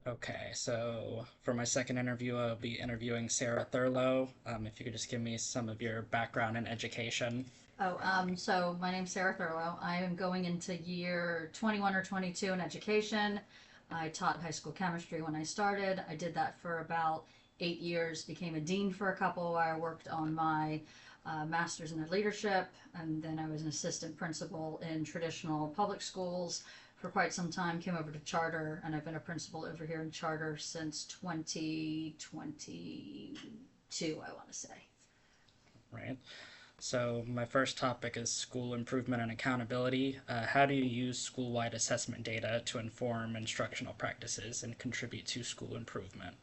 Okay, so for my second interview, I'll be interviewing Sarah Thurlow. If you could just give me some of your background and education. So my name's Sarah Thurlow. I am going into year 21 or 22 in education. I taught high school chemistry when I started. I did that for about 8 years, became a dean for a couple while I worked on my master's in leadership, and then I was an assistant principal in traditional public schools for quite some time, came over to charter, and I've been a principal over here in charter since 2022, I want to say. Right? So my first topic is school improvement and accountability. How do you use school-wide assessment data to inform instructional practices and contribute to school improvement?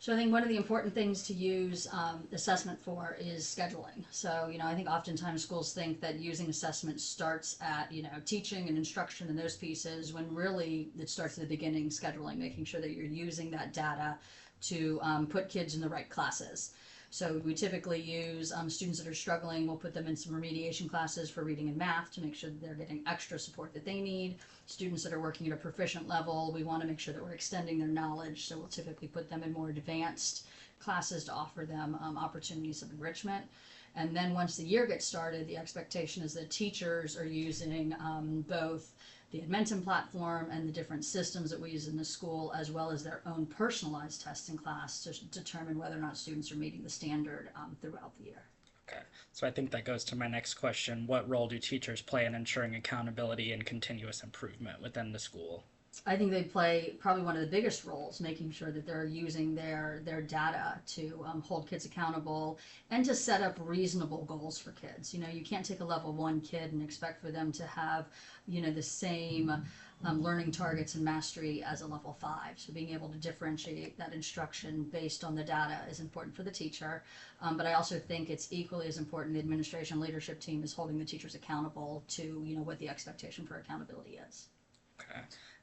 So I think one of the important things to use assessment for is scheduling. So, I think oftentimes schools think that using assessment starts at, teaching and instruction and those pieces, when really it starts at the beginning, scheduling, making sure that you're using that data to put kids in the right classes. So we typically use students that are struggling, we'll put them in some remediation classes for reading and math to make sure that they're getting extra support that they need. Students that are working at a proficient level, we want to make sure that we're extending their knowledge, so we'll typically put them in more advanced classes to offer them opportunities of enrichment. And then once the year gets started, the expectation is that teachers are using both the Edmentum platform and the different systems that we use in the school, as well as their own personalized tests in class to determine whether or not students are meeting the standard throughout the year. Okay, so I think that goes to my next question. What role do teachers play in ensuring accountability and continuous improvement within the school? I think they play probably one of the biggest roles, making sure that they're using their data to hold kids accountable and to set up reasonable goals for kids. You can't take a level one kid and expect for them to have, the same learning targets and mastery as a level five. So being able to differentiate that instruction based on the data is important for the teacher. But I also think it's equally as important the administration leadership team is holding the teachers accountable to, what the expectation for accountability is. Okay.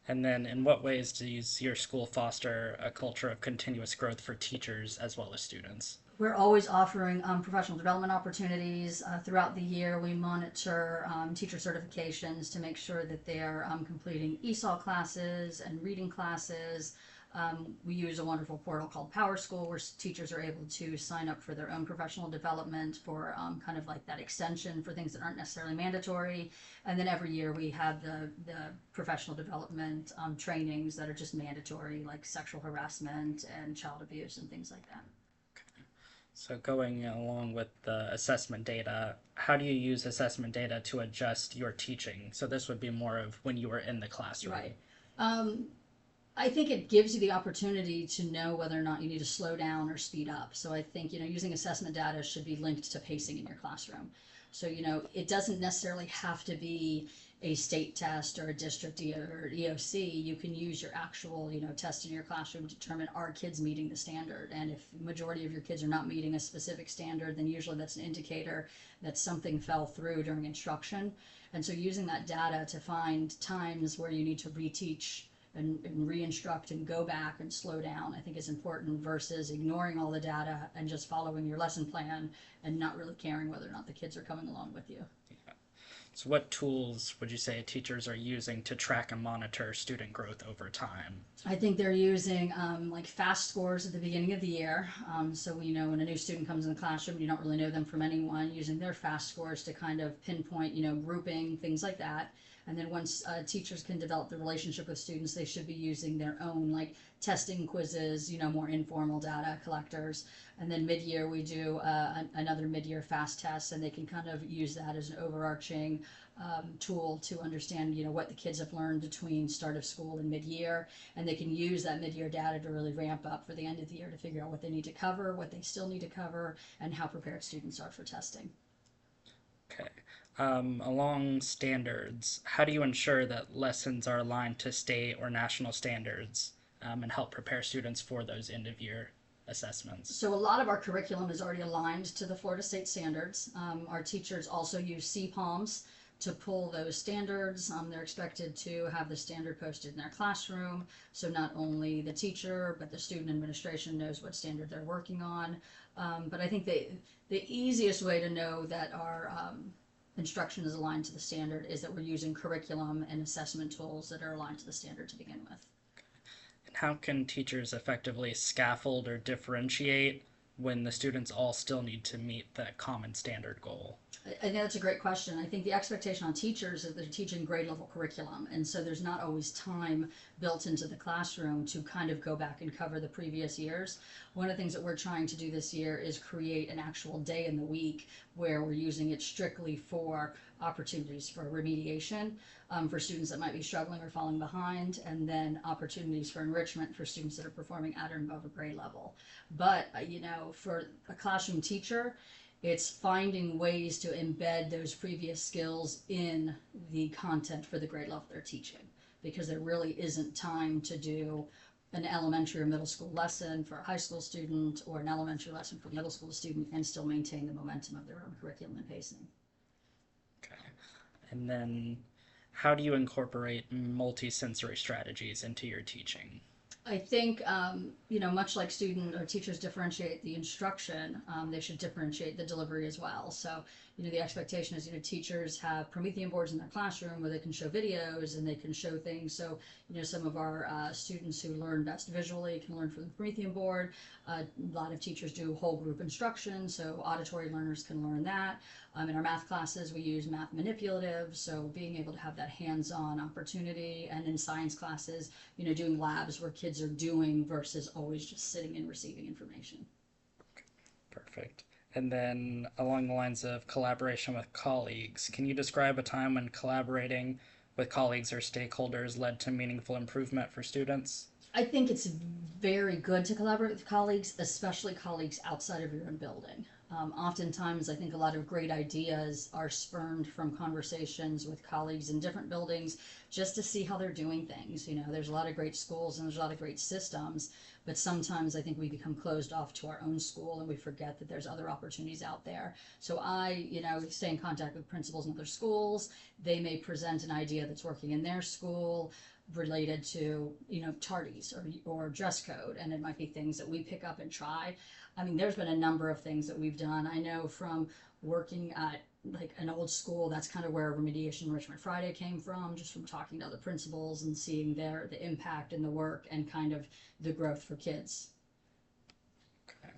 And then, in what ways does your school foster a culture of continuous growth for teachers as well as students? We're always offering professional development opportunities throughout the year. We monitor teacher certifications to make sure that they're completing ESOL classes and reading classes. We use a wonderful portal called Power School where teachers are able to sign up for their own professional development for kind of like that extension for things that aren't necessarily mandatory. And then every year we have the professional development trainings that are just mandatory, like sexual harassment and child abuse and things like that. So, going along with the assessment data, how do you use assessment data to adjust your teaching? So, this would be more of when you were in the classroom. Right. Um, I think it gives you the opportunity to know whether or not you need to slow down or speed up. So I think, using assessment data should be linked to pacing in your classroom. So, it doesn't necessarily have to be a state test or a district or EOC. You can use your actual, test in your classroom to determine are kids meeting the standard. And if the majority of your kids are not meeting a specific standard, then usually that's an indicator that something fell through during instruction. And so using that data to find times where you need to reteach and re-instruct and go back and slow down, I think is important versus ignoring all the data and just following your lesson plan and not really caring whether or not the kids are coming along with you. Yeah. So, what tools would you say teachers are using to track and monitor student growth over time? I think they're using like fast scores at the beginning of the year. So we know when a new student comes in the classroom, you don't really know them from anyone, using their fast scores to kind of pinpoint, grouping, things like that. And then once teachers can develop the relationship with students, they should be using their own like testing quizzes, more informal data collectors. And then mid-year we do another mid-year fast test, and they can kind of use that as an overarching tool to understand, what the kids have learned between start of school and mid-year, and they can use that mid-year data to really ramp up for the end of the year to figure out what they need to cover, what they still need to cover, and how prepared students are for testing. Okay. Along standards, how do you ensure that lessons are aligned to state or national standards and help prepare students for those end of year assessments? So a lot of our curriculum is already aligned to the Florida state standards. Our teachers also use CPALMs to pull those standards. They're expected to have the standard posted in their classroom, so not only the teacher but the student administration knows what standard they're working on. But I think the easiest way to know that our instruction is aligned to the standard is that we're using curriculum and assessment tools that are aligned to the standard to begin with. how can teachers effectively scaffold or differentiate when the students all still need to meet that common standard goal? I think that's a great question. I think the expectation on teachers is they're teaching grade level curriculum, and so there's not always time built into the classroom to kind of go back and cover the previous years. One of the things that we're trying to do this year is create an actual day in the week where we're using it strictly for opportunities for remediation for students that might be struggling or falling behind, and then opportunities for enrichment for students that are performing at or above a grade level. But, for a classroom teacher, it's finding ways to embed those previous skills in the content for the grade level they're teaching, because there really isn't time to do an elementary or middle school lesson for a high school student or an elementary lesson for a middle school student and still maintain the momentum of their own curriculum and pacing. Okay. And then how do you incorporate multisensory strategies into your teaching? I think, much like student or teachers differentiate the instruction, they should differentiate the delivery as well. So, the expectation is, teachers have Promethean boards in their classroom where they can show videos and they can show things. So, some of our students who learn best visually can learn from the Promethean board. A lot of teachers do whole group instruction, so auditory learners can learn that. In our math classes, we use math manipulative, so being able to have that hands-on opportunity. And in science classes, doing labs where kids are doing versus always just sitting and receiving information. Perfect. And then along the lines of collaboration with colleagues, can you describe a time when collaborating with colleagues or stakeholders led to meaningful improvement for students? I think it's very good to collaborate with colleagues, especially colleagues outside of your own building. Oftentimes, I think a lot of great ideas are spurned from conversations with colleagues in different buildings just to see how they're doing things. There's a lot of great schools and there's a lot of great systems, but sometimes I think we become closed off to our own school and we forget that there's other opportunities out there. So I, stay in contact with principals in other schools. They may present an idea that's working in their school related to tardies or dress code, and it might be things that we pick up and try. I mean, there's been a number of things that we've done. I know from working at like an old school, that's kind of where Remediation Enrichment Friday came from, just from talking to other principals and seeing the impact and the work and kind of the growth for kids. Okay.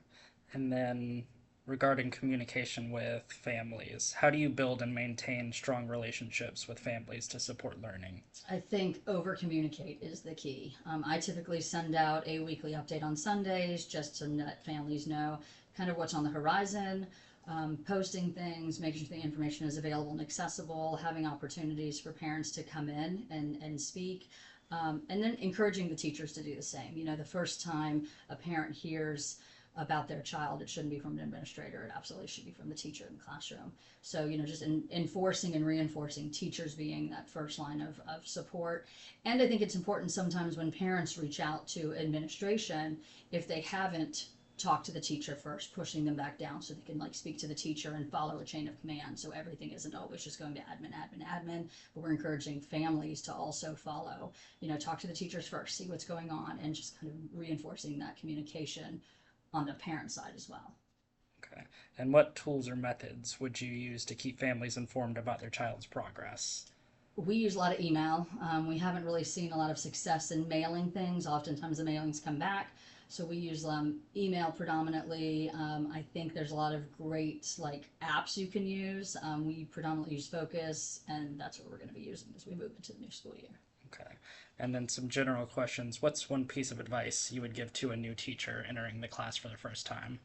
And then regarding communication with families, how do you build and maintain strong relationships with families to support learning? I think over communicate is the key. I typically send out a weekly update on Sundays just to let families know kind of what's on the horizon, posting things, making sure the information is available and accessible, having opportunities for parents to come in and speak. And then encouraging the teachers to do the same. The first time a parent hears about their child, it shouldn't be from an administrator. It absolutely should be from the teacher in the classroom. So, just enforcing and reinforcing teachers being that first line of support. And I think it's important sometimes when parents reach out to administration, if they haven't talked to the teacher first, pushing them back down so they can speak to the teacher and follow a chain of command. So everything isn't always just going to admin, but we're encouraging families to also follow, talk to the teachers first, see what's going on, and just kind of reinforcing that communication on the parent side as well. Okay. And what tools or methods would you use to keep families informed about their child's progress? We use a lot of email. We haven't really seen a lot of success in mailing things. Oftentimes the mailings come back. So we use email predominantly. I think there's a lot of great apps you can use. We predominantly use Focus, and that's what we're going to be using as we move into the new school year. Okay. And then some general questions. What's one piece of advice you would give to a new teacher entering the class for the first time?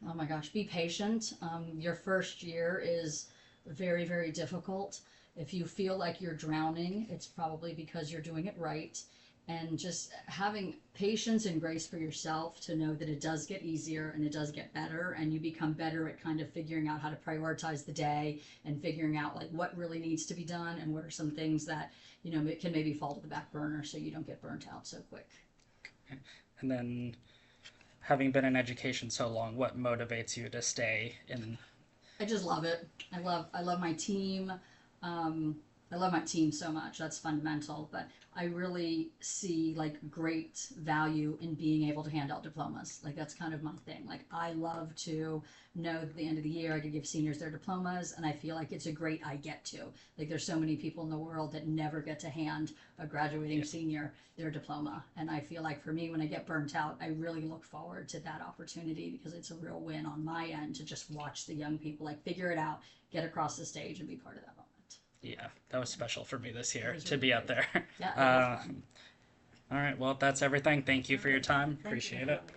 Oh my gosh, be patient. Your first year is very, very difficult. If you feel like you're drowning, it's probably because you're doing it right. And just having patience and grace for yourself to know that it does get easier and it does get better, and you become better at kind of figuring out how to prioritize the day and figuring out what really needs to be done and what are some things that it can maybe fall to the back burner so you don't get burnt out so quick. Okay. And then, having been in education so long, what motivates you to stay in? I just love it. I love my team. I love my team so much. That's fundamental. But I really see like great value in being able to hand out diplomas. Like that's kind of my thing. Like I love to know that at the end of the year I could give seniors their diplomas, and I feel like it's a great I get to. Like there's so many people in the world that never get to hand a graduating Yeah. senior their diploma, and I feel like for me when I get burnt out, I really look forward to that opportunity because it's a real win on my end to just watch the young people like figure it out, get across the stage, and be part of that moment. Yeah, that was special for me this It year was to really be out great. there. Yeah, it was Uh, fun. all right, well, that's everything. Thank you for your time. Thank you for Appreciate having it. me.